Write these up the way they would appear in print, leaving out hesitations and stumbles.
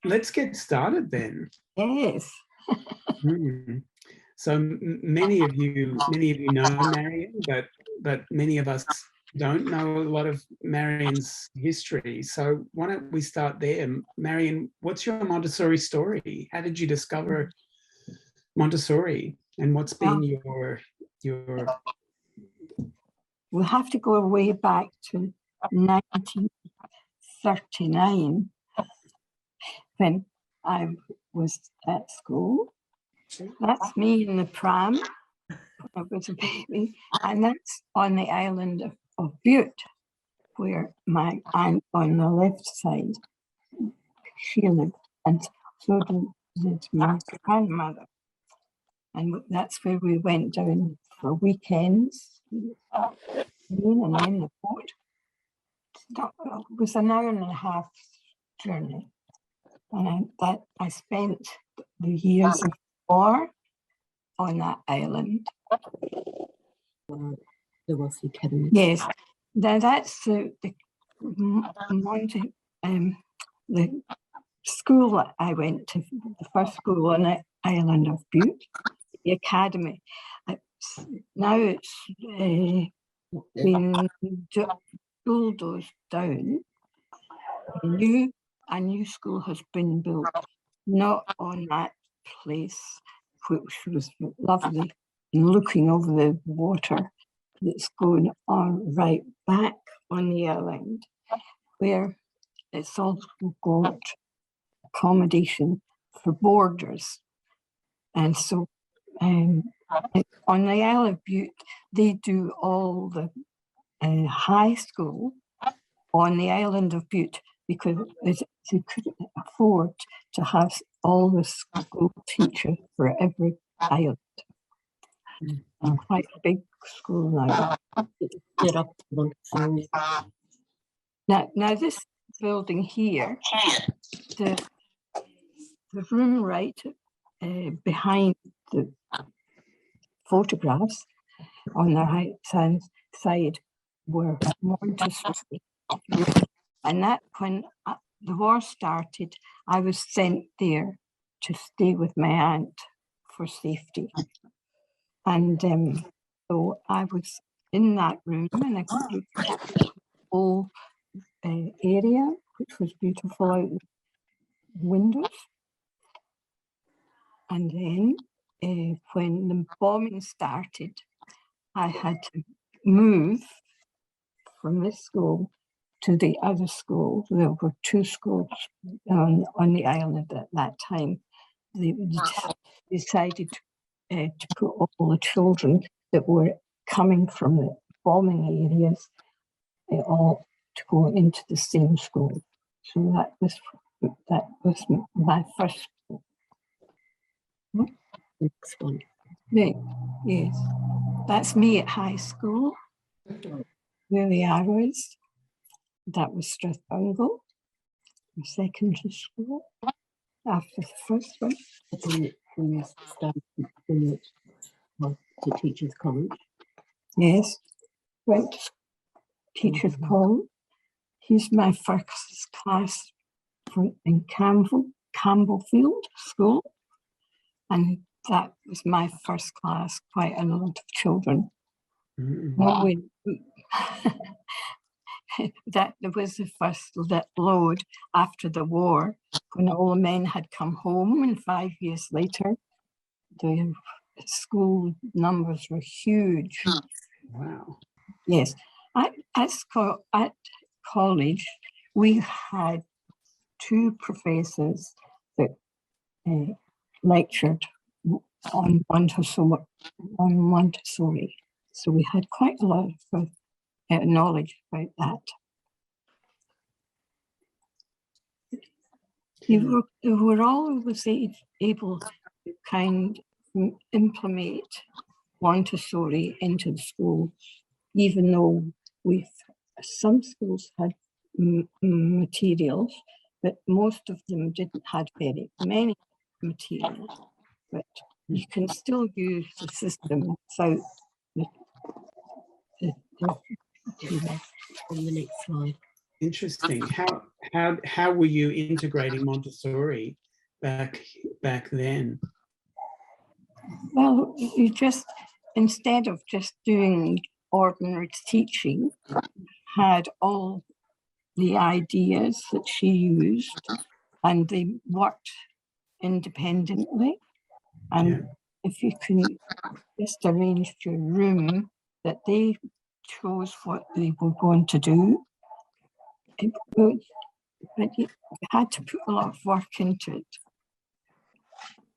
let's get started then. Yes. So many of you know Marion, but many of us don't know a lot of Marion's history. So why don't we start there? Marion, what's your Montessori story? How did you discover Montessori, and what's been your We'll have to go way back to 1939 when I was at school. That's me in the pram when I was a baby, and that's on the island of Bute, where my aunt on the left side, she lived, and so did my grandmother. And that's where we went down for weekends, and then the boat. It was an hour and a half journey. And I spent the years of war on that island. The Wesley Academy. Yes. Now that's the school that I went to, the first school on the island of Bute, the academy. Now it's been bulldozed down. A new school has been built, not on that place, which was lovely, and looking over the water that's going on right back on the island, where it's also got accommodation for boarders. And so on the Isle of Bute, they do all the high school on the island of Bute because they couldn't afford to have all the school teachers for every island. Quite a big school now. Now this building here, the room right behind the photographs on the right side were Montessori. And that when the war started, I was sent there to stay with my aunt for safety. And so I was in that room, and I got the whole area, which was beautiful out the windows. And then when the bombing started, I had to move from this school to the other school. There were two schools on the island at that time. They decided to put all the children that were coming from the bombing areas all to go into the same school. So that was my first school. Next one. Yes, that's me at high school. Where the arrow is, that was Strathbungle, secondary school. After the first one, When you started to Teachers College. Yes, went to Teachers College. Here's my first class in Campbellfield School, and that was my first class. Quite a lot of children. That was the first load after the war, when all the men had come home, and 5 years later, the school numbers were huge. Wow. Yes. At college, we had two professors that lectured on Montessori. So we had quite a lot of knowledge about that. They were always able to kind of implement Montessori into the schools, even though some schools had materials, but most of them didn't have very many materials. But you can still use the system without On the next slide. Interesting. How how were you integrating Montessori back then? Well, you just, instead of just doing ordinary teaching, had all the ideas that she used, and they worked independently. And if you can just arrange your room that they chose what they were going to do, but you had to put a lot of work into it,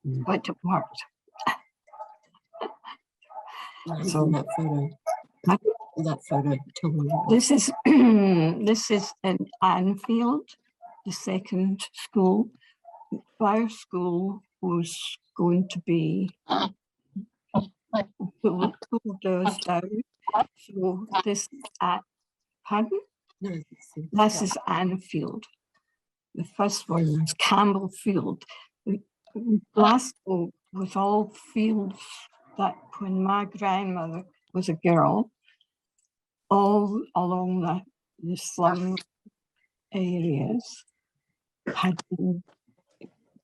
but it worked. So that photo. Huh? That photo. Tell me about This is this is in Anfield, the second school. Our school was going to be pulled down. So this pardon? No, This is Anfield. The first one was Campbell Field. Glasgow was all fields that when my grandmother was a girl, all along the slum areas had been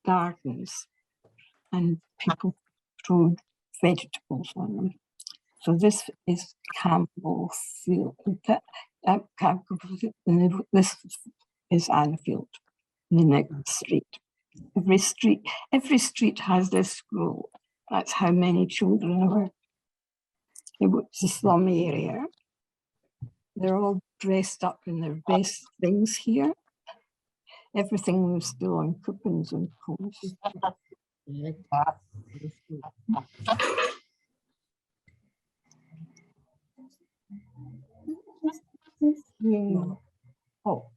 gardens and people grew vegetables on them. So this is Campbell Field. This is Anfield, the next street. Every street has this school. That's how many children there were. It was a slum area. They're all dressed up in their best things here. Everything was still on coupons and coals. Oh,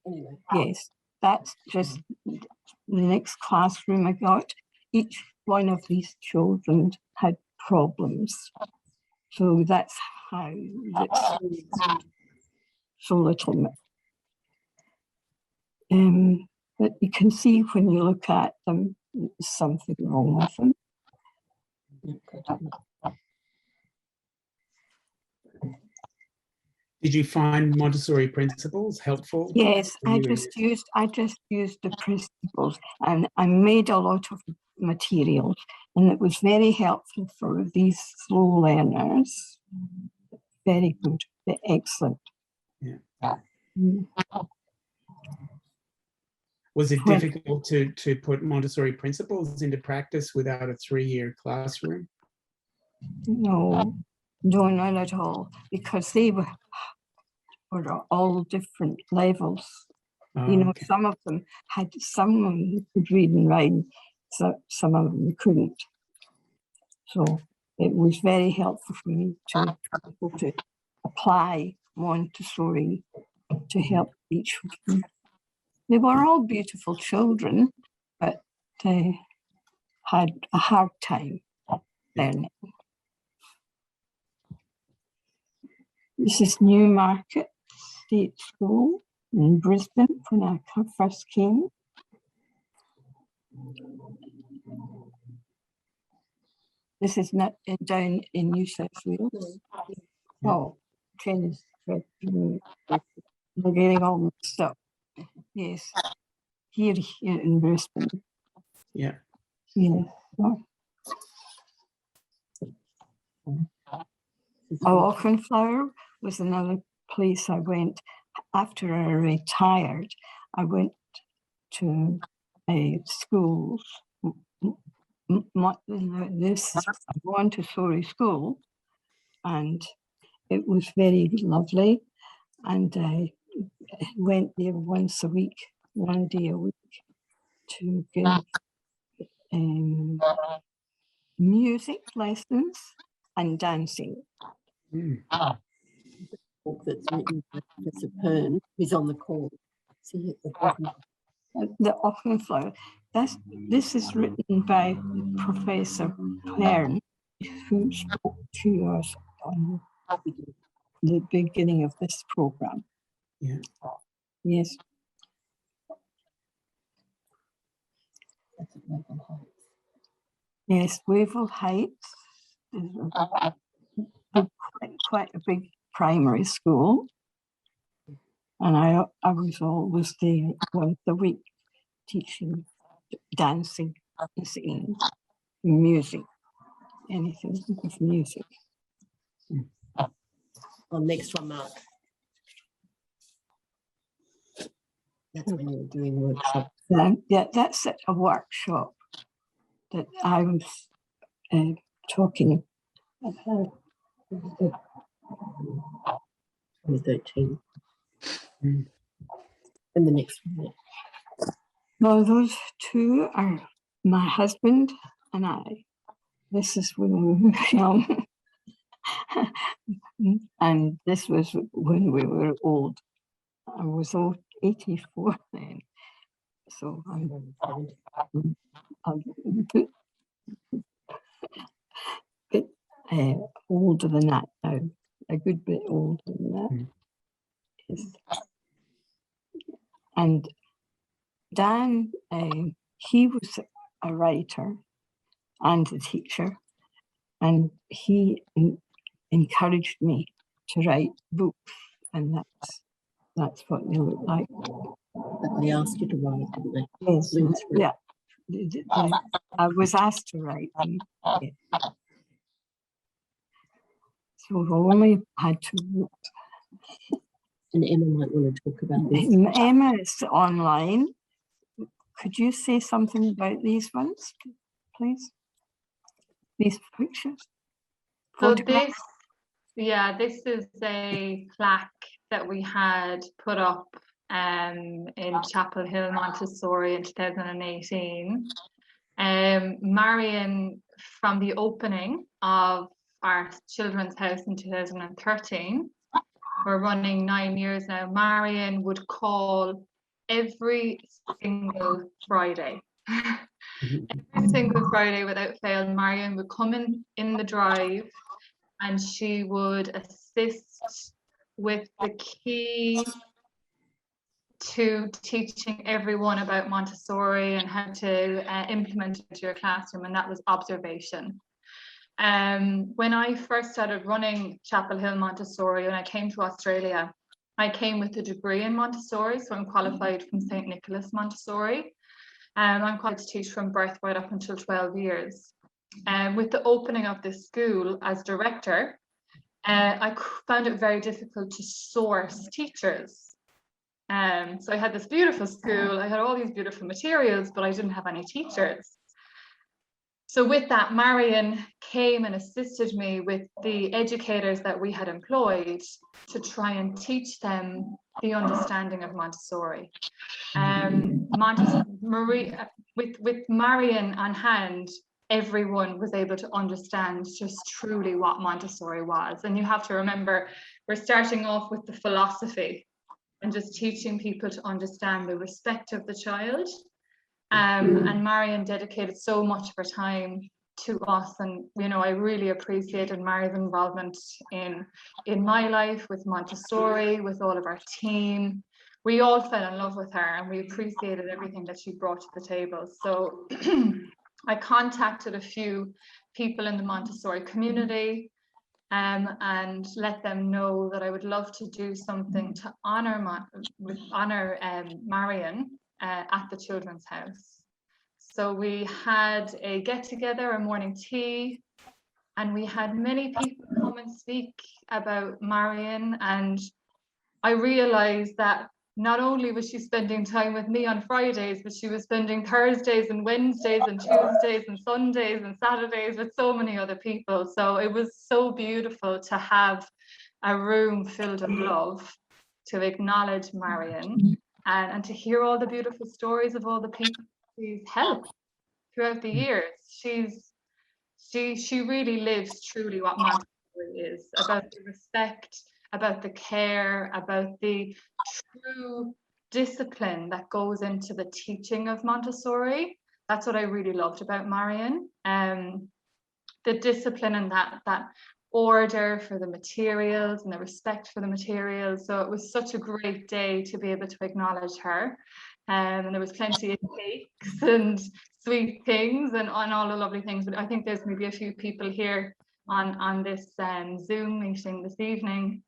anyway. yes, that's just the next classroom I got. Each one of these children had problems. So that's how it's so little. But you can see when you look at them, there's something wrong with them. Did you find Montessori principles helpful? Yes, I just used the principles, and I made a lot of materials, and it was very helpful for these slow learners. Very good, excellent. Yeah. Was it difficult to put Montessori principles into practice without a 3-year classroom? No, not at all, because they were all different levels. Oh, you know, okay. some of them could read and write, so some of them couldn't. So it was very helpful for me to be able to apply Montessori to help each of them. They were all beautiful children, but they had a hard time learning. This is Newmarket State School in Brisbane when I first came. This is not down in New South Wales. Oh, tennis, we're getting all mixed up. Yes, here in Brisbane. Yeah. Yeah. Auchenflower was another place I went after I retired. I went to schools. This is a Montessori school, and it was very lovely. And I went there once a week, one day a week, to give music lessons and dancing. Book that's written by Professor Pern, who's on the call. See at the bottom. The Auchenflower. This is written by Professor Pern, who spoke to us on the beginning of this program. Yeah. Yes. That's at Wavell Heights. Yes, Wavell Heights is quite a big primary school. And I was always there once a week teaching dancing and singing, music, anything with music. Well, next one, Mark. That's when you were doing workshop. Yeah, that's a workshop that I was talking about. 2013. Mm. And the next one. Well, those two are my husband and I. This is when we were young. And this was when we were old. I was old, 84 then. So I'm a bit older than that now, a good bit older than that. Mm. Yes. And Dan, he was a writer and a teacher, and he encouraged me to write books, and that's what they look like. But they asked you to write, didn't they? Yes, Luther. yeah. I was asked to write them. Yeah. So I've only had to look. And Emma might want to talk about this. Emma is online. Could you say something about these ones, please? These pictures? So Photographs? this is a plaque that we had put up in Chapel Hill Montessori in 2018. Marion, from the opening of our children's house in 2013, we're running 9 years now, Marion would call every single Friday. Every single Friday without fail, Marion would come in the drive and she would assist with the key to teaching everyone about Montessori and how to implement it into your classroom, and that was observation. When I first started running Chapel Hill Montessori, when I came to Australia, I came with a degree in Montessori, so I'm qualified from St. Nicholas Montessori. I'm qualified to teach from birth right up until 12 years. With the opening of this school as director, I found it very difficult to source teachers. So I had this beautiful school, I had all these beautiful materials, but I didn't have any teachers. So with that, Marion came and assisted me with the educators that we had employed to try and teach them the understanding of Montessori. With Marion on hand, everyone was able to understand just truly what Montessori was. And you have to remember, we're starting off with the philosophy and just teaching people to understand the respect of the child. And Marion dedicated so much of her time to us, and I really appreciated Marion's involvement in my life with Montessori, with all of our team. We all fell in love with her and we appreciated everything that she brought to the table. So I contacted a few people in the Montessori community and let them know that I would love to do something to honor Marion at the children's house. So we had a get together, a morning tea, and we had many people come and speak about Marion, and I realized that not only was she spending time with me on Fridays, but she was spending Thursdays and Wednesdays and Tuesdays and Sundays and Saturdays with so many other people. So it was so beautiful to have a room filled with love, to acknowledge Marion and to hear all the beautiful stories of all the people she's helped throughout the years. She really lives truly what Montessori is, about the respect, about the care, about the true discipline that goes into the teaching of Montessori. That's what I really loved about Marion. The discipline and that order for the materials and the respect for the materials. So it was such a great day to be able to acknowledge her. And there was plenty of cakes and sweet things and all the lovely things. But I think there's maybe a few people here on this Zoom meeting this evening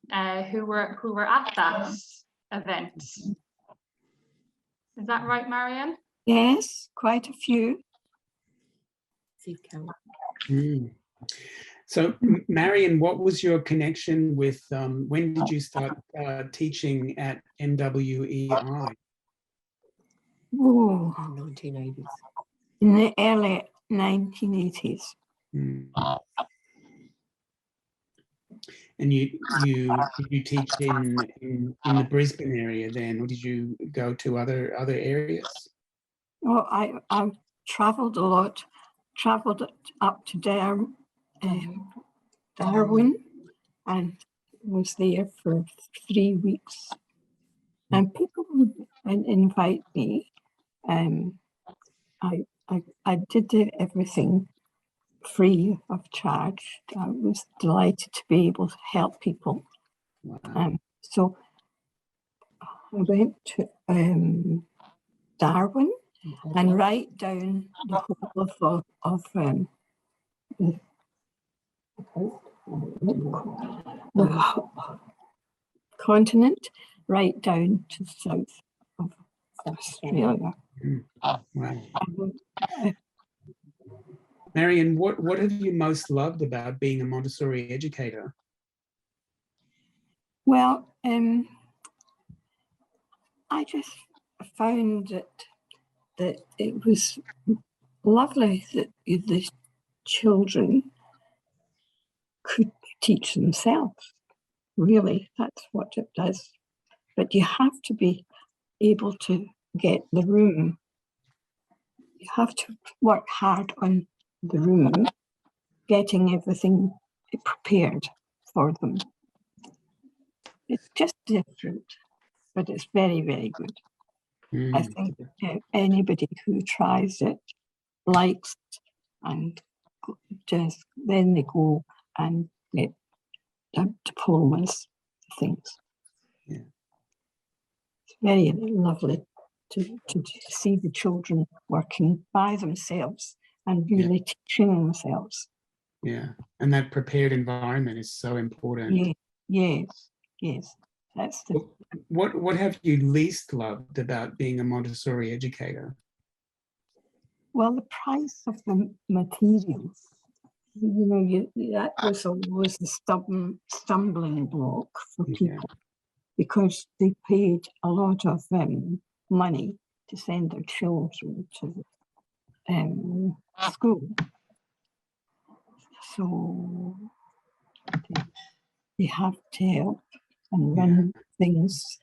who were at that. events. Is that right, Marion? Yes, quite a few. See, Carol. Mm. So, Marion, what was your connection with, when did you start teaching at MWEI? Oh, 1980s. in the early 1980s. Mm. And did you teach in the Brisbane area then, or did you go to other areas? Well, I travelled a lot, travelled up to Darwin, and was there for 3 weeks. And people would invite me. I did everything free of charge. I was delighted to be able to help people. Wow. So I went to Darwin and right down the whole of the continent, right down to the south of Australia. Mm. Wow. And, Marion, what have you most loved about being a Montessori educator? well, I just found that it was lovely that the children could teach themselves. Really, that's what it does. But you have to be able to get the room. You have to work hard on the room, getting everything prepared for them. It's just different, but it's very, very good. I Mm. think anybody who tries it likes it, and just then they go and get diplomas, things. Yeah. It's very lovely to see the children working by themselves and really teaching themselves. Yeah, and that prepared environment is so important. Yeah, yes. That's the What have you least loved about being a Montessori educator? well, the price of the materials. You know, that was always the stumbling block for people, because they paid a lot of money to send their children to school. So they have to help and run things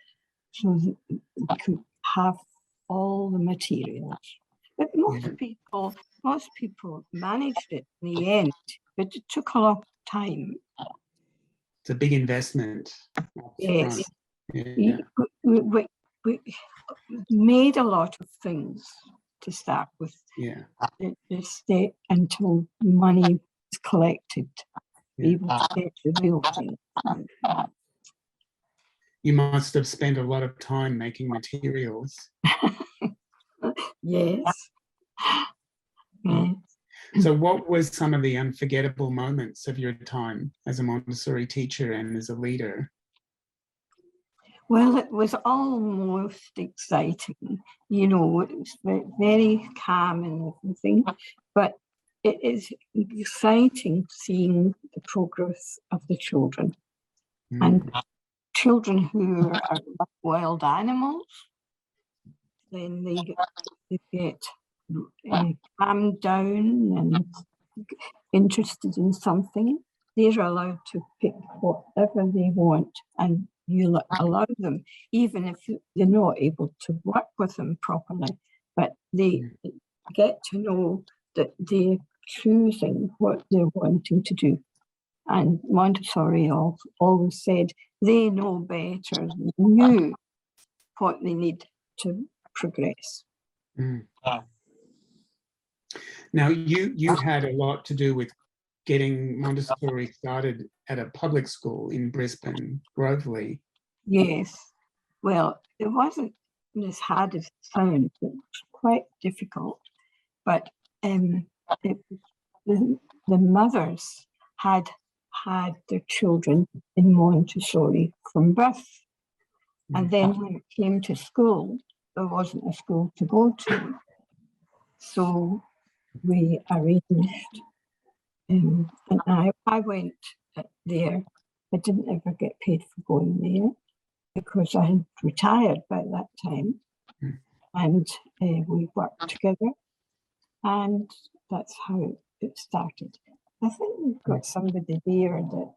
so that they could have all the materials. But most people managed it in the end, but it took a lot of time. It's a big investment. Yes. Yeah. We made a lot of things to start with. Yeah. The state until money was collected to be Yeah. able to get the real thing. You must have spent a lot of time making materials. Yes. Yes. So what was some of the unforgettable moments of your time as a Montessori teacher and as a leader? Well, it was almost exciting. You know, it was very calm and everything, but it is exciting seeing the progress of the children. And children who are like wild animals, then they get calmed down and interested in something. They're allowed to pick whatever they want, and you allow them, even if they're not able to work with them properly, but they get to know that they're choosing what they're wanting to do. And Montessori always said they know better than you what they need to progress. Now, you had a lot to do with getting Montessori started at a public school in Brisbane, Groveley. Yes. Well, it wasn't as hard as it sounds. It was quite difficult, but the mothers had their children in Montessori from birth. And then when it came to school, there wasn't a school to go to. So we arranged, and I went there. I didn't ever get paid for going there because I had retired by that time. And we worked together, and that's how it started. I think we've got somebody there that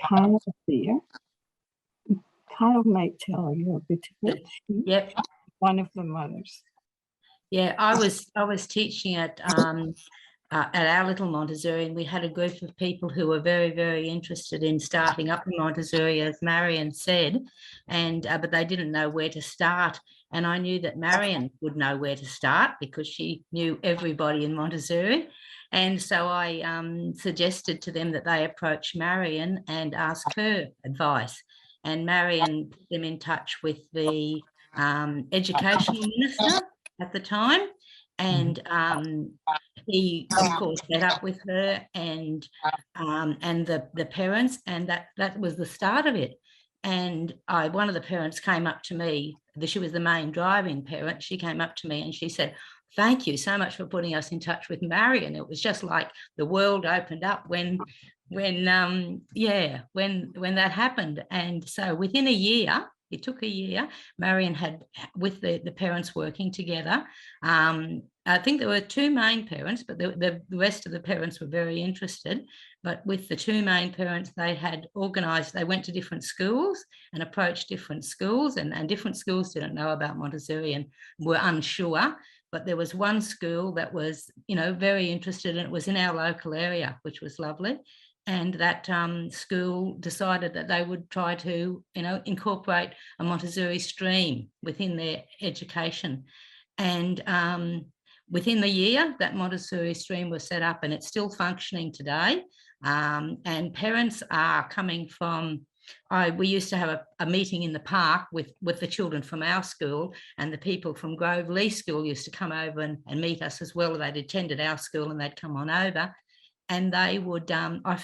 Carol's there. Carol might tell you a bit of it. Yep. One of the mothers. Yeah, I was teaching at our little Montessori, and we had a group of people who were very, very interested in starting up in Montessori, as Marion said, and but they didn't know where to start. And I knew that Marion would know where to start because she knew everybody in Montessori. And so I suggested to them that they approach Marion and ask her advice. And Marion put them in touch with the education minister at the time. And he, of course, met up with her and the parents, and that was the start of it. And one of the parents came up to me. She was the main driving parent. She came up to me and she said, "Thank you so much for putting us in touch with Marion." It was just like the world opened up when that happened. And so within a year, it took a year, Marion had, with the parents working together, I think there were two main parents, but the rest of the parents were very interested. But with the two main parents, they had organised, they went to different schools and approached different schools, and different schools didn't know about Montessori and were unsure. But there was one school that was, very interested, and it was in our local area, which was lovely. And that school decided that they would try to, incorporate a Montessori stream within their education. And within the year, that Montessori stream was set up, and it's still functioning today. And parents are coming from, we used to have a meeting in the park with the children from our school, and the people from Grove Lee School used to come over and meet us as well. They'd attended our school and they'd come on over. And they would, I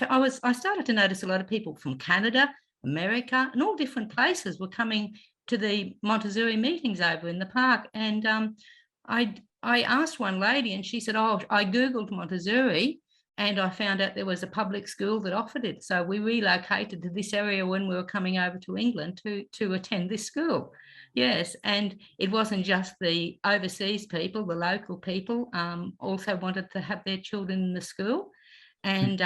started to notice a lot of people from Canada, America, and all different places were coming to the Montessori meetings over in the park. And I asked one lady, and she said, "Oh, I Googled Montessori and I found out there was a public school that offered it. So we relocated to this area when we were coming over to England to attend this school." Yes, and it wasn't just the overseas people, the local people also wanted to have their children in the school. And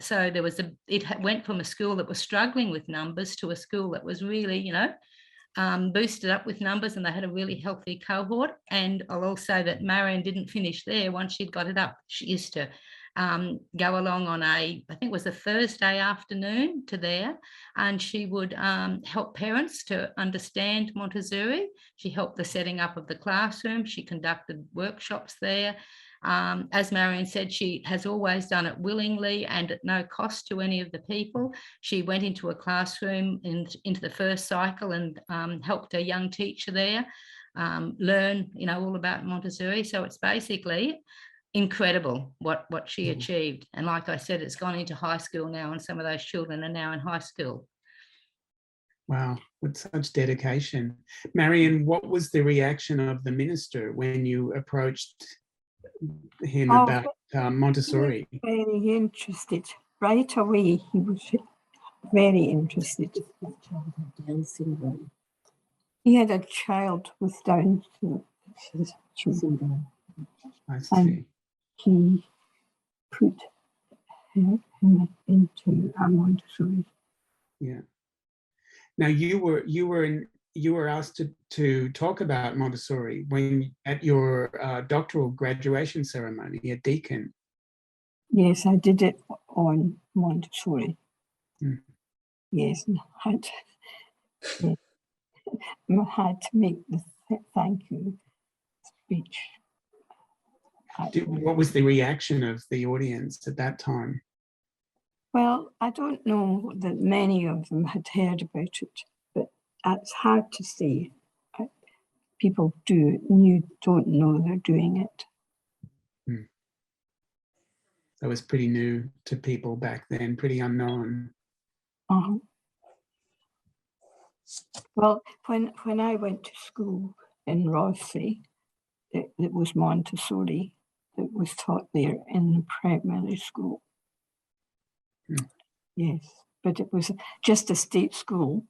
so there was it went from a school that was struggling with numbers to a school that was really, boosted up with numbers, and they had a really healthy cohort. And I'll also that Marion didn't finish there. Once she'd got it up, she used to go along on I think it was a Thursday afternoon to there, and she would help parents to understand Montessori. She helped the setting up of the classroom. She conducted workshops there. As Marion said, she has always done it willingly and at no cost to any of the people. She went into a classroom into the first cycle and helped a young teacher there learn, all about Montessori. So it's basically incredible what she achieved. And like I said, it's gone into high school now, and some of those children are now in high school. Wow, with such dedication. Marion, what was the reaction of the minister when you approached him about Montessori? Very interested. Right away, he was very interested. Down syndrome. He had a child with Down syndrome. I see. He put him into a Montessori. Yeah. Now you were asked to talk about Montessori when at your doctoral graduation ceremony at Deakin. Yes, I did it on Montessori. Mm. Yes, and I had to make the thank you speech. What was the reaction of the audience at that time? Well, I don't know that many of them had heard about it, but it's hard to say. People don't know they're doing it. That was pretty new to people back then, pretty unknown. Well, when I went to school in Rothsay, it was Montessori that was taught there in the primary school. Yes, but it was just a state school,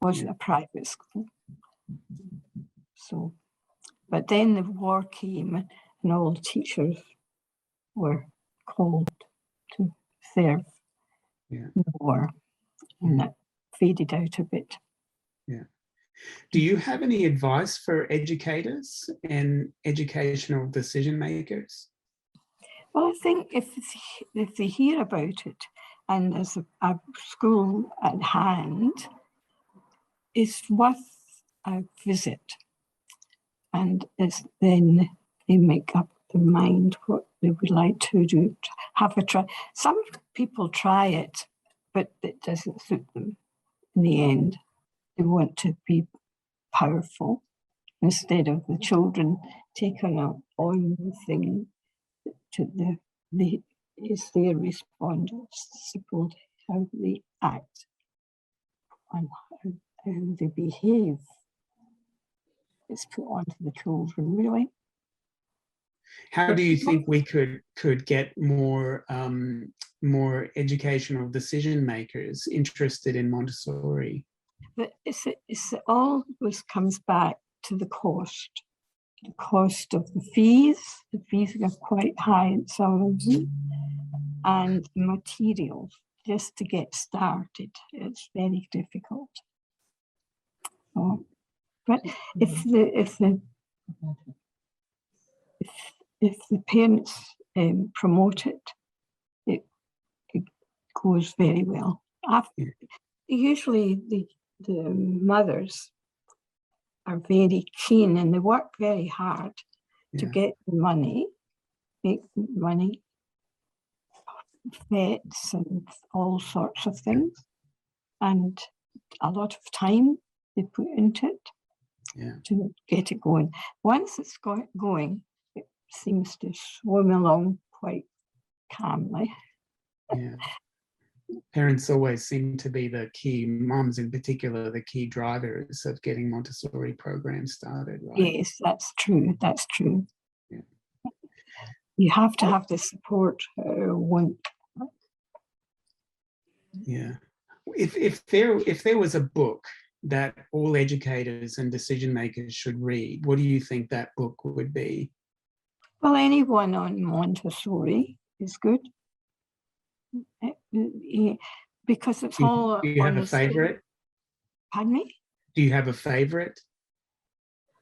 wasn't a private school. So, but then the war came and all the teachers were called to serve Yeah. the war, and that faded out a bit. Yeah. Do you have any advice for educators and educational decision makers? Well, I think if they hear about it and there's a school at hand, it's worth a visit. And then they make up their mind what they would like to do. Have a try. Some people try it, but it doesn't suit them in the end. They want to be powerful instead of the children taking on the thing to it's their responsibility how they act and how they behave. It's put onto the children, really. How do you think we could get more more educational decision makers interested in Montessori? But it always comes back to the cost. The cost of the fees. The fees are quite high in some of them, and the materials just to get started. It's very difficult. So, but if the parents promote it, it goes very well. Usually the mothers are very keen and they work very hard to get the money, make money, vets and all sorts of things, and a lot of time they put into it to get it going. Once it's going, it seems to swim along quite calmly. Yeah. Parents always seem to be the key, mums in particular, the key drivers of getting Montessori programs started, right? Yes, that's true. That's true. Yeah. You have to have the support. Yeah. If there was a book that all educators and decision makers should read, what do you think that book would be? Well, anyone on Montessori is good. Because it's all. Do you have a favorite? Pardon me? Do you have a favorite?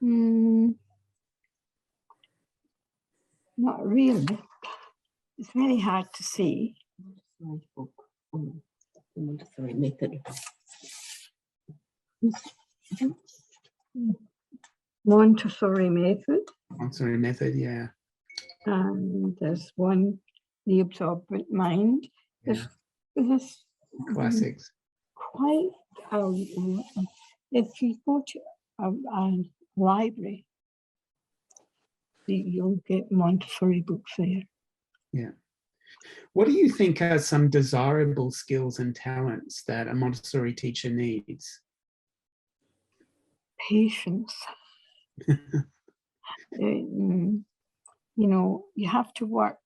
Not really. It's very hard to see. Book on the Montessori method. Montessori method. Montessori method, yeah. And there's one, The Absorbent Mind. There's Classics. Quite, if you go to a library, you'll get Montessori books there. Yeah. What do you think are some desirable skills and talents that a Montessori teacher needs? Patience. You have to work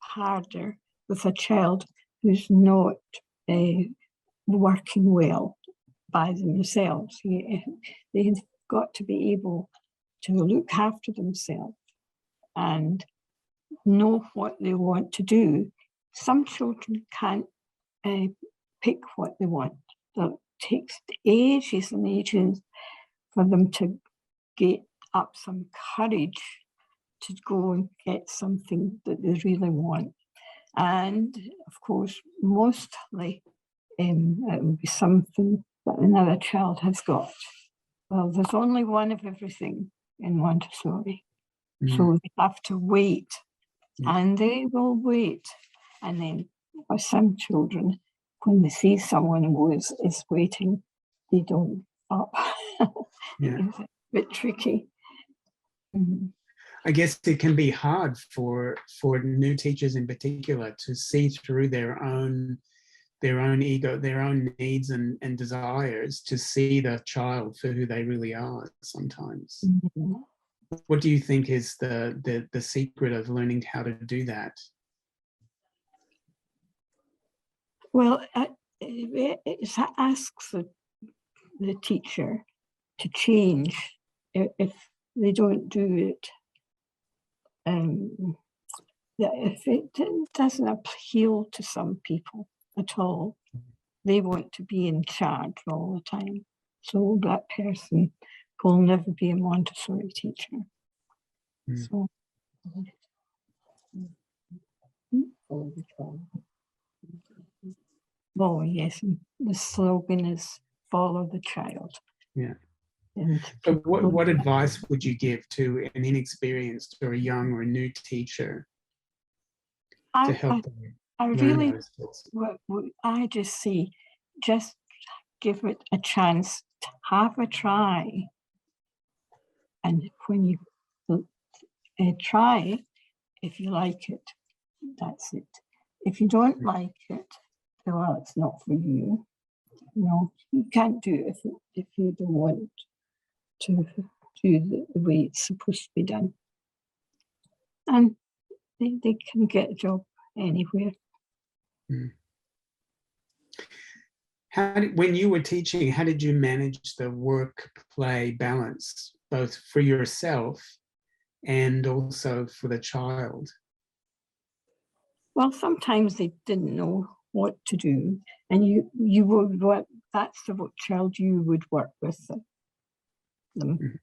harder with a child who's not working well by themselves. They've got to be able to look after themselves and know what they want to do. Some children can't pick what they want. It takes ages and ages for them to get up some courage to go and get something that they really want. And of course, mostly it will be something that another child has got. Well, there's only one of everything in Montessori. So they have to wait, and they will wait. And then for some children, when they see someone who is waiting, they don't up. It's a bit tricky. I guess it can be hard for new teachers in particular to see through their own their own ego, their own needs and desires, to see the child for who they really are sometimes. Mhm. What do you think is the secret of learning how to do that? Well, it asks the teacher to change if they don't do it. If it doesn't appeal to some people at all, they want to be in charge all the time. So that person will never be a Montessori teacher. Mm. So, Follow the child. oh yes, and the slogan is "Follow the child." Yeah. And So what advice would you give to an inexperienced or a young or a new teacher to help them I learn really, those skills? I just say, just give it a chance to have a try. And when you try, if you like it, that's it. If you don't like it, well, it's not for you. No, you can't do it if you don't want to do the way it's supposed to be done. And they can get a job anywhere. Mm. When you were teaching, how did you manage the work-play balance, both for yourself and also for the child? Well, sometimes they didn't know what to do, and you would work. That's the child you would work with them. Mhm.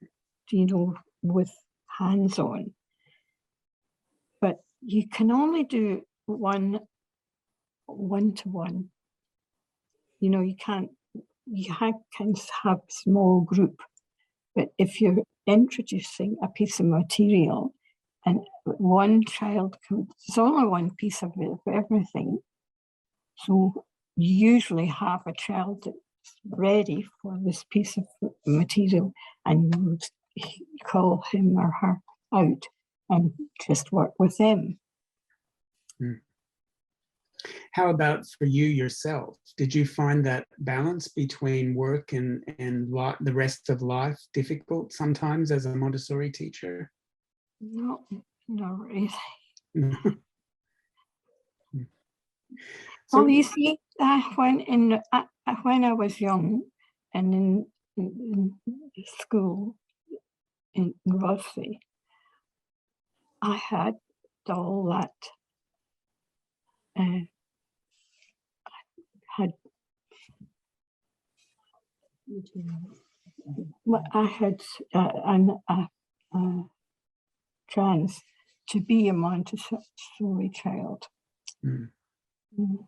You know, with hands-on. But you can only do one-to-one. You know, you can't. You can have small group, but if you're introducing a piece of material, and one child there's only one piece of everything. So you usually have a child that's ready for this piece of material, and you would call him or her out and just work with them. Mm. How about for you yourself? Did you find that balance between work and the rest of life difficult sometimes as a Montessori teacher? No, not really. So, Well, you see, when I was young and in school, in university, I had all that. I had a chance to be a Montessori child. mm, Mm.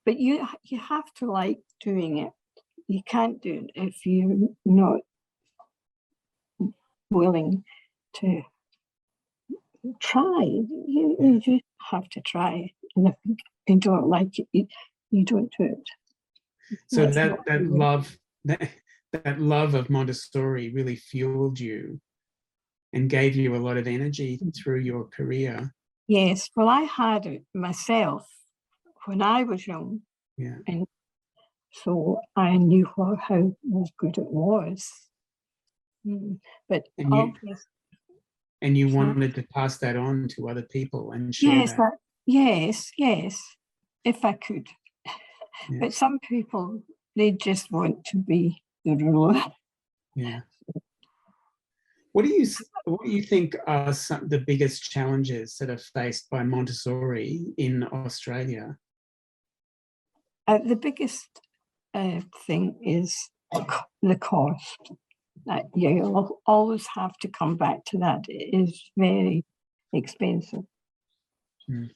But you have to like doing it. You can't do it if you're not willing to try. You just have to try. And if you don't like it, you don't do it. so That's not that you. love that love of Montessori really fueled you and gave you a lot of energy through your career. Yes, well, I had it myself when I was young, Yeah. and so I knew how good it was. But And you sorry. wanted to pass that on to other people and share Yes, that. yes, if I could. Yeah. But some people, they just want to be the ruler. Yeah. What do you think are the biggest challenges that are faced by Montessori in Australia? The biggest thing is the cost. You'll always have to come back to that. It is very expensive. Mm.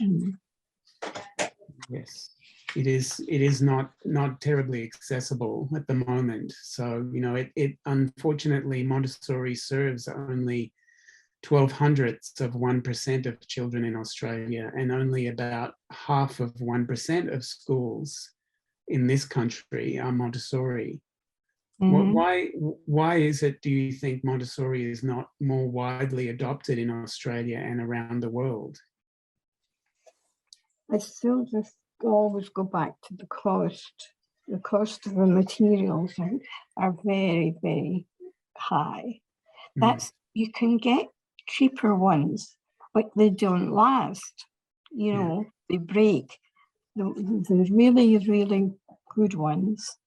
Mm. Yes, it is not terribly accessible at the moment. So, you know, it unfortunately, Montessori serves only 0.12% of children in Australia, and only about 0.5% of schools in this country are Montessori. Mhm. Why is it, do you think, Montessori is not more widely adopted in Australia and around the world? I still just always go back to the cost. The cost of the materials are very, very high. That's, you can get cheaper ones, but they don't last. You know, they break. The really, really good ones,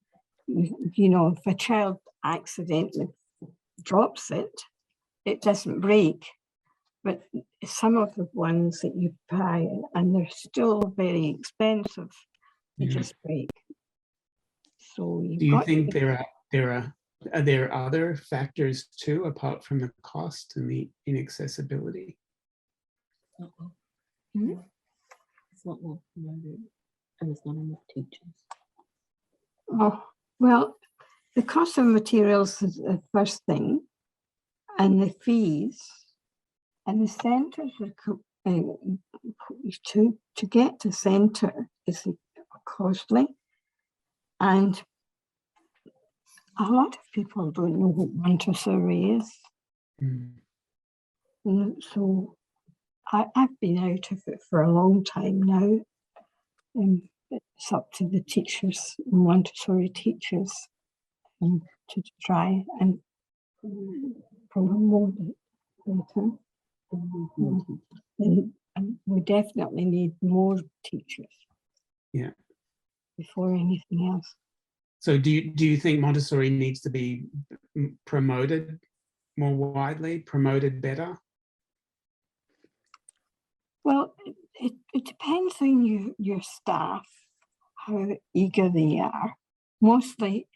you know, if a child accidentally drops it, it doesn't break. But some of the ones that you buy, and they're still very expensive, they just break. So Do you think there are other factors too, apart from the cost and the inaccessibility? It's not more promoted, and there's not enough teachers. Oh, well, the cost of materials is the first thing, and the fees, and the centres to get to centre is costly, and a lot of people don't know what Montessori is. So I've been out of it for a long time now. It's up to the teachers, Montessori teachers, to try and promote it better. And we definitely need more teachers. Yeah. Before anything else. So do you think Montessori needs to be promoted more widely, promoted better? Well, it depends on your staff, how eager they are. Mostly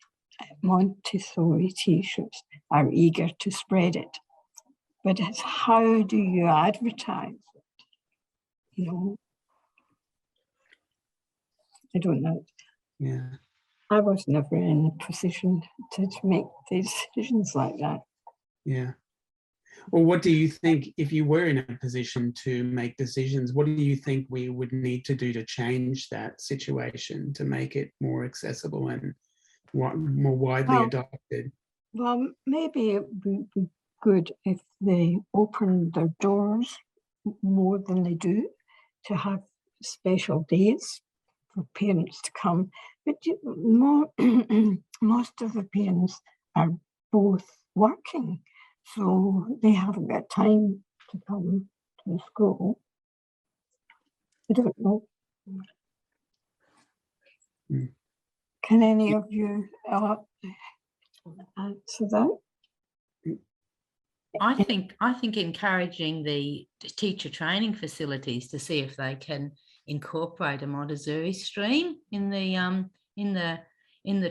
Montessori teachers are eager to spread it, but it's how do you advertise it? You know, I don't know. Yeah. I was never in a position to make decisions like that. Yeah. Well, what do you think, if you were in a position to make decisions, what do you think we would need to do to change that situation, to make it more accessible and more widely adopted? Well, maybe it would be good if they opened their doors more than they do, to have special days for parents to come. But most of the parents are both working, so they haven't got time to come to the school. I don't know. Can any of you answer that? I think encouraging the teacher training facilities to see if they can incorporate a Montessori stream in the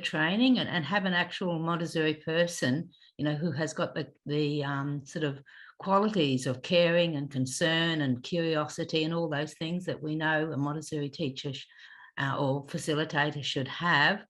training, and have an actual Montessori person, you know, who has got the sort of qualities of caring and concern and curiosity and all those things that we know a Montessori teacher or facilitator should have,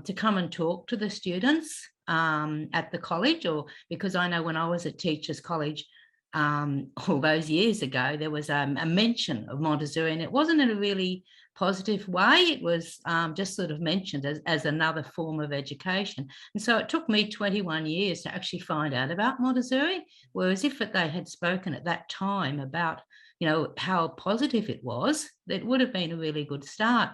to come and talk to the students at the college. Or because I know when I was at Teachers College all those years ago, there was a mention of Montessori, and it wasn't in a really positive way. It was just sort of mentioned as another form of education. And so it took me 21 years to actually find out about Montessori, whereas if they had spoken at that time about, you know, how positive it was, it would have been a really good start.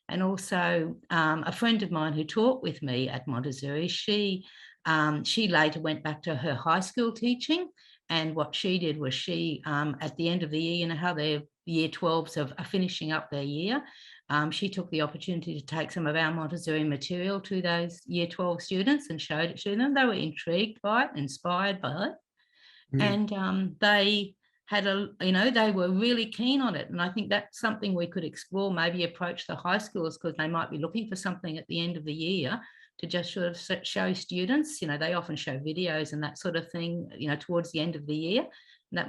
And also a friend of mine who taught with me at Montessori, she later went back to her high school teaching. And what she did was she, at the end of the year, you know how their year 12s are finishing up their year, she took the opportunity to take some of our Montessori material to those year 12 students and showed it to them. They were intrigued by it, inspired by it. And they had they were really keen on it. And I think that's something we could explore, maybe approach the high schools, because they might be looking for something at the end of the year to just sort of show students. You know, they often show videos and that sort of thing, you know, towards the end of the year. And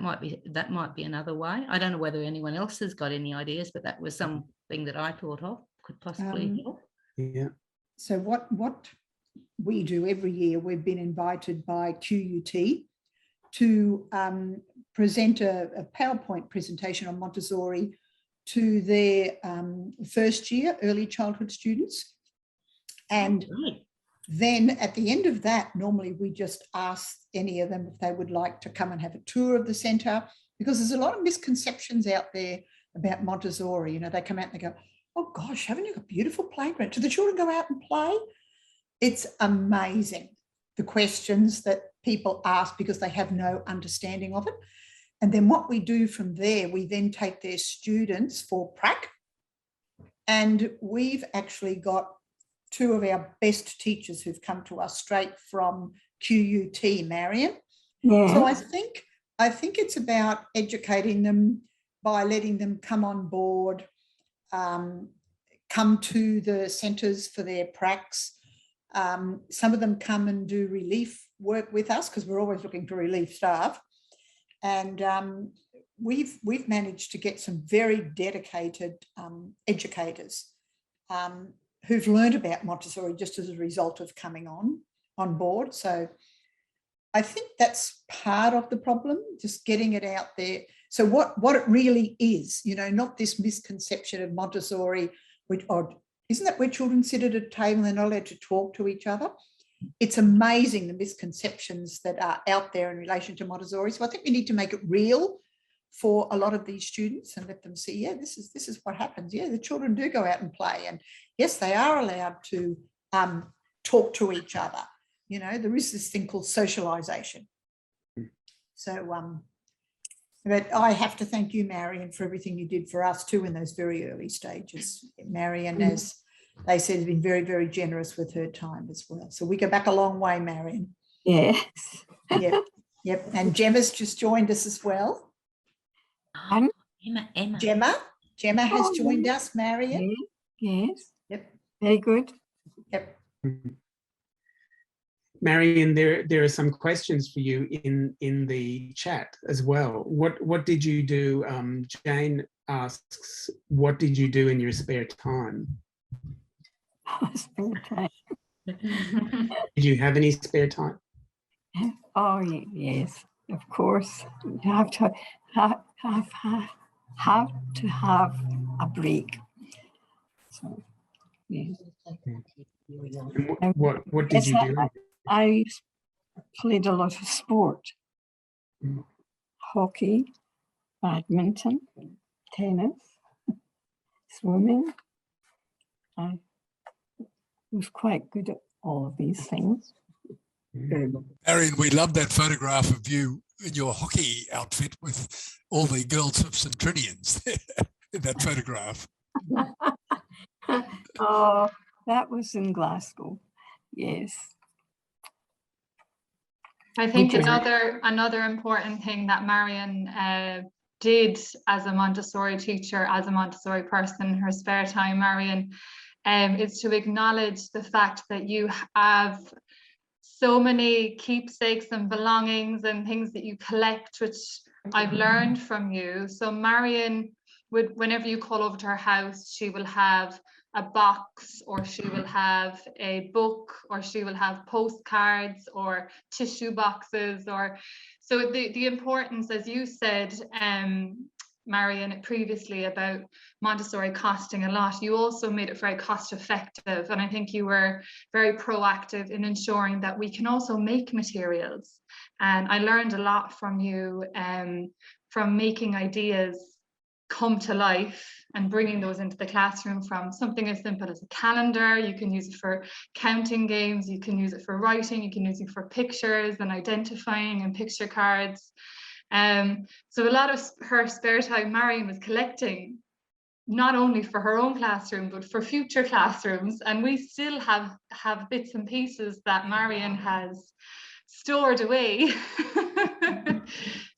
that might be another way. I don't know whether anyone else has got any ideas, but that was something that I thought of could possibly help. Yeah. So what we do every year, we've been invited by QUT to present a PowerPoint presentation on Montessori to their first year early childhood students. And then at the end of that, normally we just ask any of them if they would like to come and have a tour of the centre, because there's a lot of misconceptions out there about Montessori. You know, they come out and they go, oh gosh, haven't you got a beautiful playground? Do the children go out and play? It's amazing, the questions that people ask because they have no understanding of it. And then what we do from there, we then take their students for prac. And we've actually got 2 of our best teachers who've come to us straight from QUT, Marion. Yeah. So I think it's about educating them by letting them come on board, come to the centres for their pracs. Some of them come and do relief work with us because we're always looking for relief staff. And we've managed to get some very dedicated educators who've learned about Montessori just as a result of coming on board. So I think that's part of the problem, just getting it out there. So what it really is, you know, not this misconception of Montessori, which, isn't that where children sit at a table and they're not allowed to talk to each other? It's amazing the misconceptions that are out there in relation to Montessori. So I think we need to make it real for a lot of these students and let them see, yeah, this is what happens. Yeah, the children do go out and play, and yes, they are allowed to talk to each other. You know, there is this thing called socialisation. So, but I have to thank you, Marion, for everything you did for us too in those very early stages. Marion, as they said, has been very, very generous with her time as well. So we go back a long way, Marion. Yes. Yep. And Gemma's just joined us as well. Emma. Gemma has joined us, Marion. Yes. Yep. Very good. Yep. Marion, there are some questions for you in the chat as well. What did you do? Jane asks, what did you do in your spare time? Spare time. Did you have any spare time? Oh yes, of course. You have to have a break. So yes. And what did you do? I played a lot of sport. Hockey, badminton, tennis, swimming. I was quite good at all of these things. Marion, we love that photograph of you in your hockey outfit with all the girls of St. Trinians in that photograph. Oh, that was in Glasgow. Yes. I think another important thing that Marion did as a Montessori teacher, as a Montessori person in her spare time, Marion, is to acknowledge the fact that you have so many keepsakes and belongings and things that you collect, which I've learned from you. So Marion would, whenever you call over to her house, she will have a box, or she will have a book, or she will have postcards or tissue boxes, or so the importance, as you said, Marion, previously about Montessori costing a lot, you also made it very cost effective, and I think you were very proactive in ensuring that we can also make materials. And I learned a lot from you, from making ideas come to life and bringing those into the classroom, from something as simple as a calendar. You can use it for counting games, you can use it for writing, you can use it for pictures and identifying and picture cards. So a lot of her spare time, Marion was collecting, not only for her own classroom, but for future classrooms. And we still have bits and pieces that Marion has stored away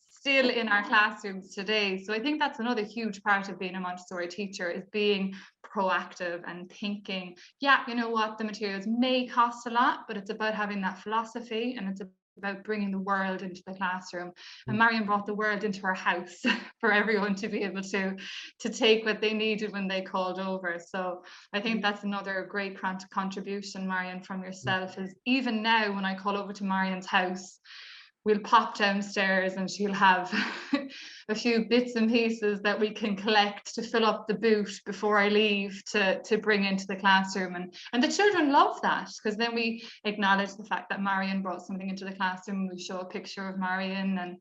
still in our classrooms today. So I think that's another huge part of being a Montessori teacher, is being proactive and thinking, yeah, you know what, the materials may cost a lot, but it's about having that philosophy, and it's about bringing the world into the classroom. And Marion brought the world into her house for everyone to be able to take what they needed when they called over. So I think that's another great contribution, Marion, from yourself, is even now when I call over to Marion's house, we'll pop downstairs and she'll have a few bits and pieces that we can collect to fill up the boot before I leave to bring into the classroom. And the children love that, because then we acknowledge the fact that Marion brought something into the classroom. We show a picture of Marion and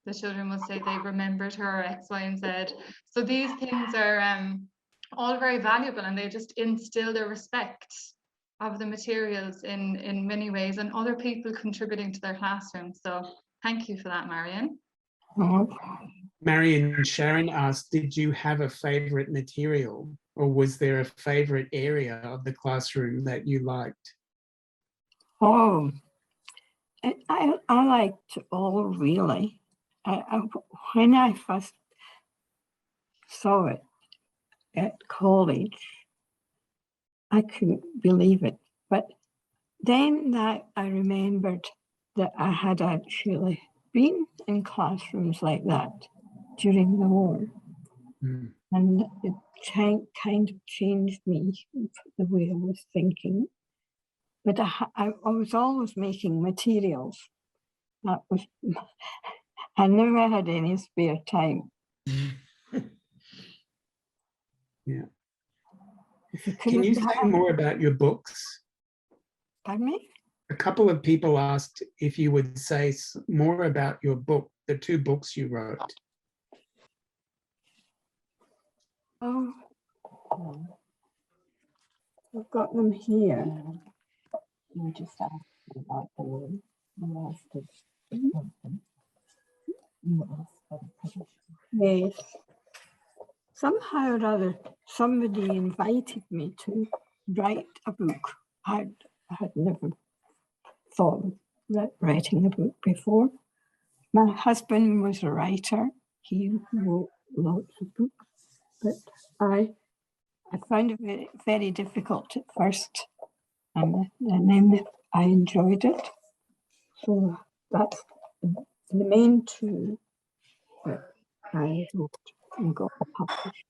the children will say they remembered her, X, Y, and Z. So these things are all very valuable, and they just instill their respect of the materials in many ways, and other people contributing to their classroom. So thank you for that, Marion. Oh, Marion, Sharon asked, did you have a favorite material, or was there a favorite area of the classroom that you liked? oh, I liked all really. When I first saw it at college, I couldn't believe it. But then that I remembered that I had actually been in classrooms like that during the war. Mm. And it kind of changed me, the way I was thinking. But I was always making materials. That was, I never had any spare time. Yeah. If you Can you say more about your books? Pardon me? A couple of people asked if you would say more about your book, the 2 books you wrote. Oh, I've got them here. You just asked about the one. You asked if you asked for the publisher. Yes. Somehow or other, somebody invited me to write a book. I had never thought of writing a book before. My husband was a writer. He wrote lots of books, but I found it very, very difficult at first, and then I enjoyed it. So that's the main 2 that I wrote and got published.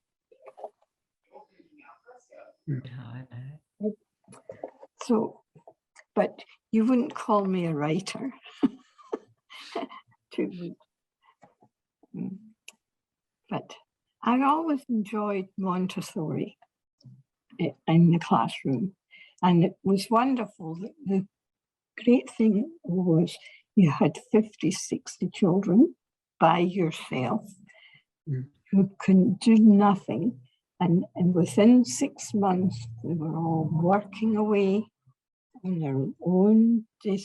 So, but you wouldn't call me a writer. But I always enjoyed Montessori in the classroom. And it was wonderful. The great thing was you had 50, 60 children by yourself who couldn't do nothing. And within 6 months, they were all working away on their own. They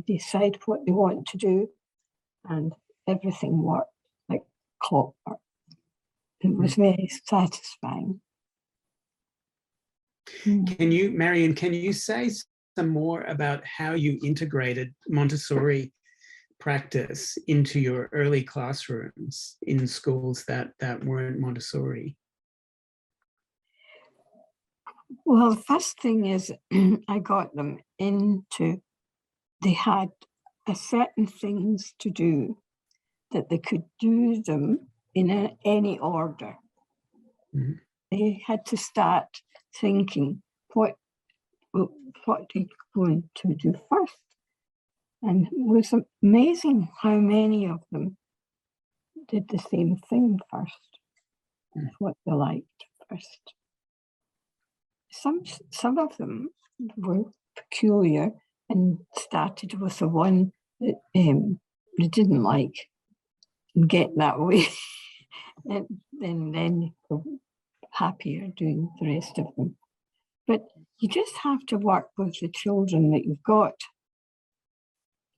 decide what they want to do, and everything worked like clockwork. It was very satisfying. Can you, Marion, can you say some more about how you integrated Montessori practice into your early classrooms in schools that weren't Montessori? Well, the first thing is I got them into, they had a certain things to do that they could do them in any order. Mm-hmm. They had to start thinking what they're going to do first. And it was amazing how many of them did the same thing first, what they liked first. Some of them were peculiar and started with the one that they didn't like and get that way. and then were happier doing the rest of them. But you just have to work with the children that you've got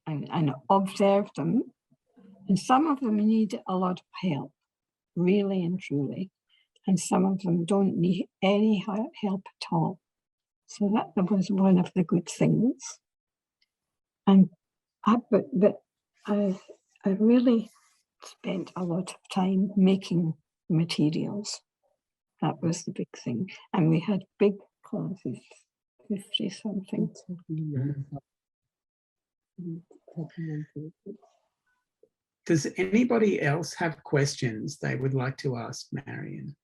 and observe them. And some of them need a lot of help, really and truly. And some of them don't need any help at all. So that was one of the good things. And I really spent a lot of time making materials. That was the big thing. And we had big classes, 50 something. Does anybody else have questions they would like to ask Marion?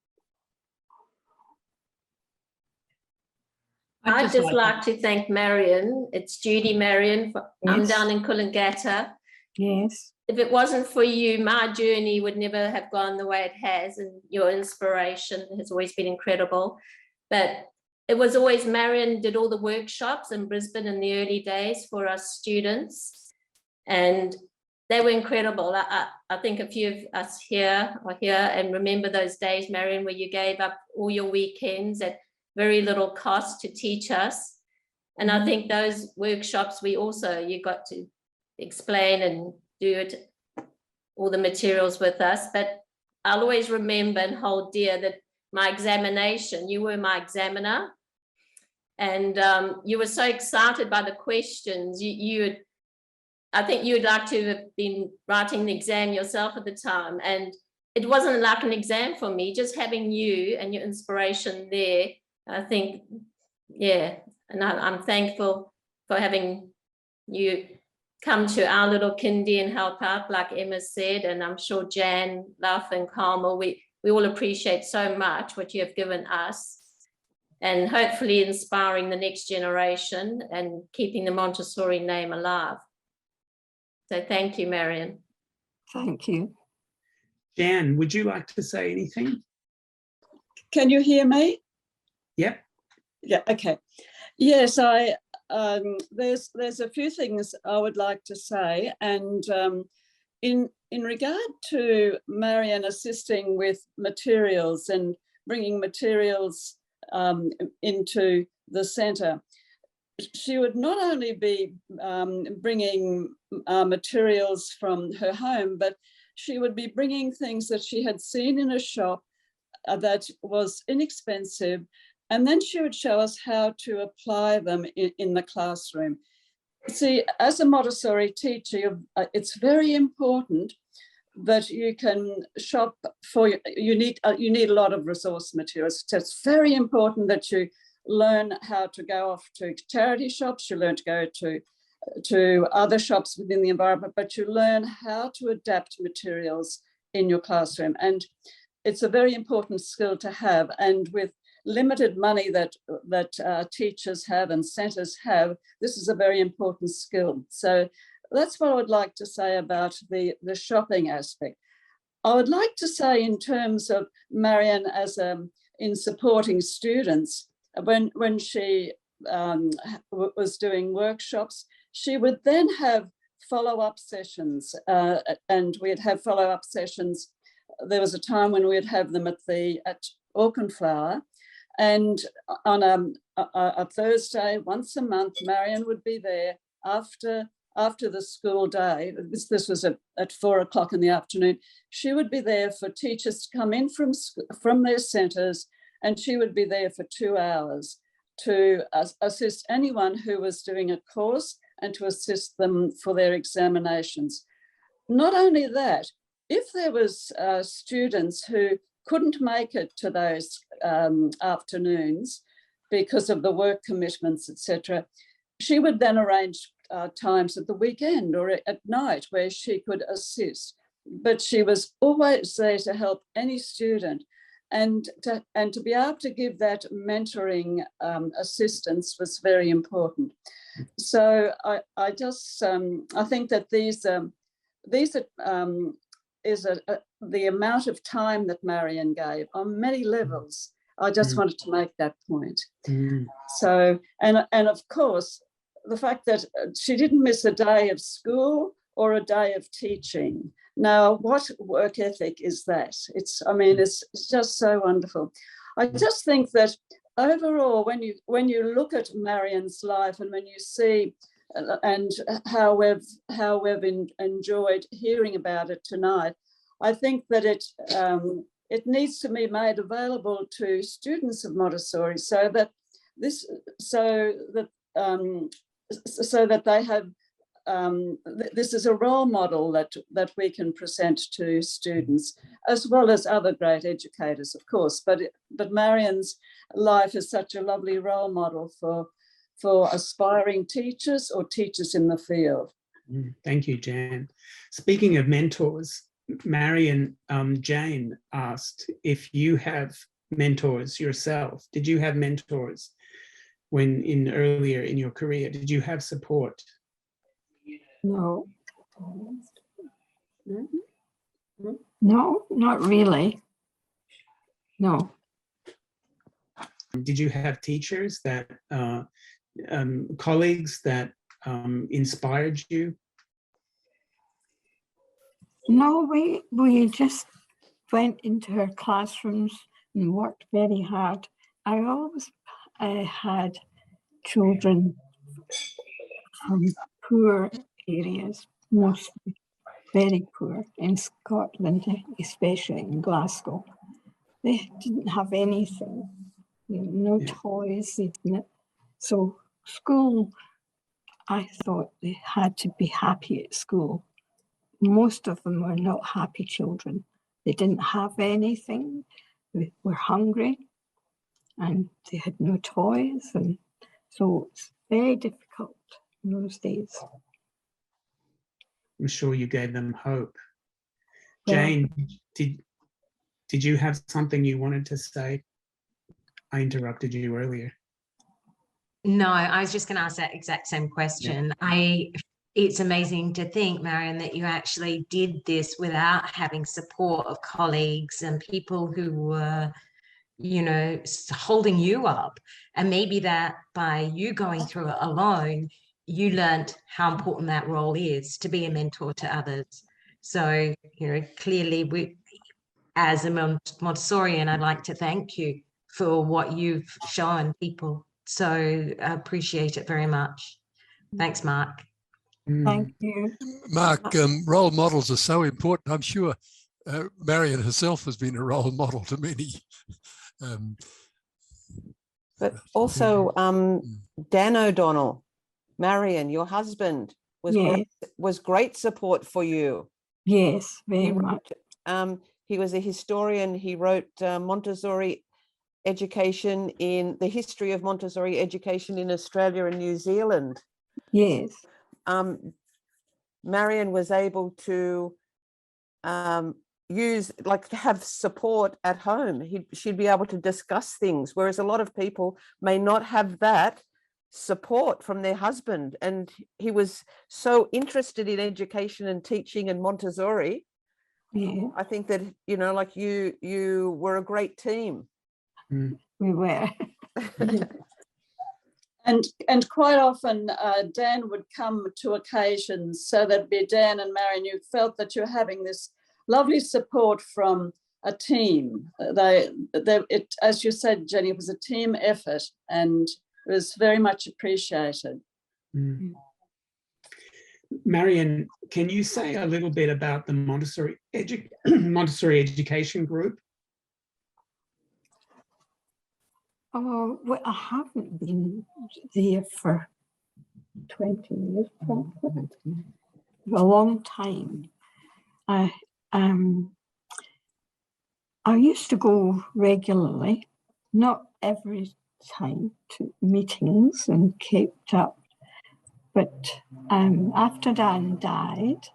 I'd just like to thank Marion. It's Judy, Marion. I'm down in Coolangatta. Yes. If it wasn't for you, my journey would never have gone the way it has, and your inspiration has always been incredible. But it was always Marion did all the workshops in Brisbane in the early days for us students. And they were incredible. I think a few of us here are here and remember those days, Marion, where you gave up all your weekends at very little cost to teach us. And I think those workshops, you got to explain and do it, all the materials with us. But I'll always remember and hold dear that my examination, you were my examiner. And you were so excited by the questions. I think you'd like to have been writing the exam yourself at the time. And it wasn't like an exam for me, just having you and your inspiration there. I think, yeah, and I'm thankful for having you come to our little kindy and help out, like Emma said. And I'm sure Jan, Lauf and Carmel, we all appreciate so much what you have given us, and hopefully inspiring the next generation and keeping the Montessori name alive. So thank you, Marion. Thank you. Jan, would you like to say anything? Can you hear me? Yep. Yeah, okay. Yes, there's a few things I would like to say, and in regard to Marion assisting with materials and bringing materials into the centre, she would not only be bringing materials from her home, but she would be bringing things that she had seen in a shop that was inexpensive, and then she would show us how to apply them in the classroom. See, as a Montessori teacher, it's very important that you can shop for, you need a lot of resource materials. So it's very important that you learn how to go off to charity shops, you learn to go to other shops within the environment, but you learn how to adapt materials in your classroom. And it's a very important skill to have. And with limited money that teachers have and centres have, this is a very important skill. So that's what I would like to say about the shopping aspect. I would like to say in terms of Marion as in supporting students, when she was doing workshops, she would then have follow-up sessions, and we'd have follow-up sessions. There was a time when we'd have them at Auchenflower, and on a Thursday, once a month, Marion would be there after the school day. This was at 4 o'clock in the afternoon. She would be there for teachers to come in from their centres, and she would be there for 2 hours to assist anyone who was doing a course and to assist them for their examinations. Not only that, if there was students who couldn't make it to those afternoons because of the work commitments, etc., she would then arrange times at the weekend or at night where she could assist. But she was always there to help any student, and to be able to give that mentoring assistance was very important. So I just I think that these are the amount of time that Marion gave on many levels. I just wanted to make that point. So, and of course, the fact that she didn't miss a day of school or a day of teaching. Now, what work ethic is that? It's just so wonderful. I just think that overall, when you look at Marion's life and when you see and how we've enjoyed hearing about it tonight, I think that it needs to be made available to students of Montessori so that they have this is a role model that we can present to students, as well as other great educators, of course. But Marion's life is such a lovely role model for aspiring teachers or teachers in the field. Thank you, Jan. Speaking of mentors, Marion, Jane asked if you have mentors yourself. Did you have mentors earlier in your career? Did you have support? No. No, not really. No. Did you have teachers that, colleagues that inspired you? No, we just went into our classrooms and worked very hard. I always had children from poor areas, mostly very poor in Scotland, especially in Glasgow. They didn't have anything, no toys. So school, I thought they had to be happy at school. Most of them were not happy children. They didn't have anything. They were hungry and they had no toys. And so it's very difficult in those days. I'm sure you gave them hope. Well, Jane, did you have something you wanted to say? I interrupted you earlier. No, I was just going to ask that exact same question. It's amazing to think, Marion, that you actually did this without having support of colleagues and people who were, holding you up. And maybe that by you going through it alone, you learned how important that role is to be a mentor to others. So, clearly as a Montessorian, I'd like to thank you for what you've shown people. So I appreciate it very much. Thanks, Mark. Thank you. Mark, role models are so important. I'm sure Marion herself has been a role model to many. But also Dan O'Donnell, Marion, your husband, was great support for you. Yes, very much. He was a historian. He wrote Montessori education in the history of Montessori education in Australia and New Zealand. Yes. Marion was able to have support at home. She'd be able to discuss things, whereas a lot of people may not have that support from their husband. And he was so interested in education and teaching and Montessori. Yeah. I think that, you were a great team. We were. And quite often Dan would come to occasions, so that'd be Dan and Marion. You felt that you're having this lovely support from a team. As you said, Jenny, it was a team effort and it was very much appreciated. Marion, can you say a little bit about the Montessori education group? Oh, well, I haven't been there for 20 years, probably. A long time. I used to go regularly, not every time, to meetings and kept up. But after Dan died,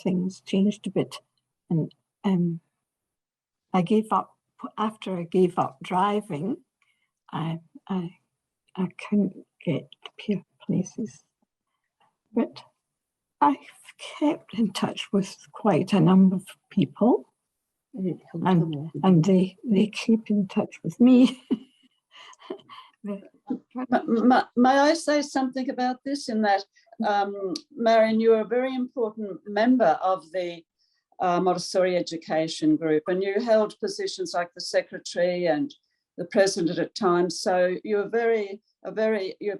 things changed a bit, and I gave up. After I gave up driving, I couldn't get to places. But I've kept in touch with quite a number of people, and they keep in touch with me. May I say something about this? In that, Marion, you're a very important member of the Montessori education group, and you held positions like the secretary and the president at times. So you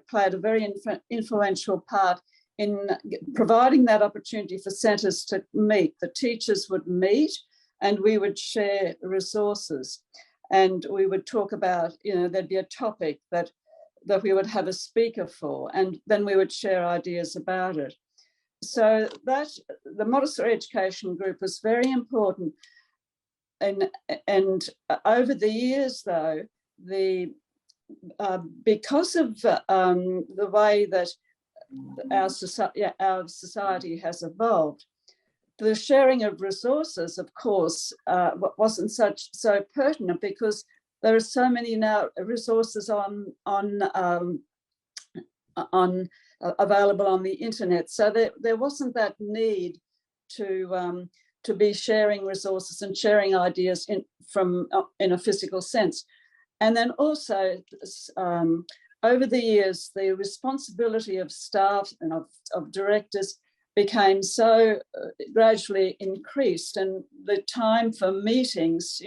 played a very influential part in providing that opportunity for centres to meet. The teachers would meet, and we would share resources, and we would talk about, there'd be a topic that we would have a speaker for, and then we would share ideas about it. So that the Montessori education group was very important. And over the years, though, because of the way that our society has evolved, the sharing of resources, of course, wasn't so pertinent, because there are so many now resources available on the internet, so there wasn't that need to be sharing resources and sharing ideas in a physical sense. And then also over the years, the responsibility of staff and of directors became so gradually increased, and the time for meetings,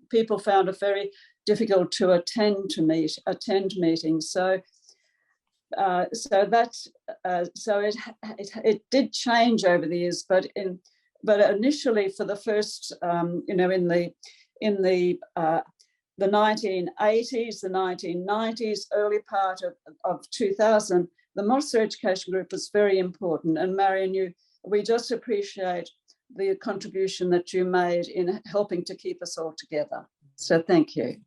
people found it very difficult to attend meetings. So it did change over the years, but initially for the first, in the 1980s, the 1990s, early part of 2000, the Montessori Education Group was very important. And Marion, we just appreciate the contribution that you made in helping to keep us all together. So thank you.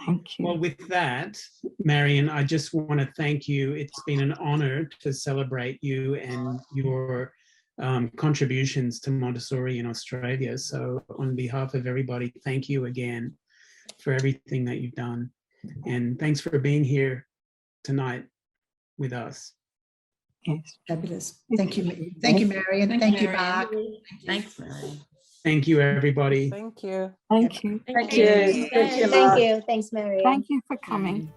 Thank you. Well, with that, Marion, I just want to thank you. It's been an honor to celebrate you and your contributions to Montessori in Australia. So on behalf of everybody, thank you again for everything that you've done. And thanks for being here tonight with us. Yes. Fabulous. Thank you. Thank you, Marion. Thank you, Mark. Thanks, Marion. Thank you, everybody. Thank you. Thank you. Thank you. Thank you, Mark. Thank you. Thanks, Marion. Thank you for coming.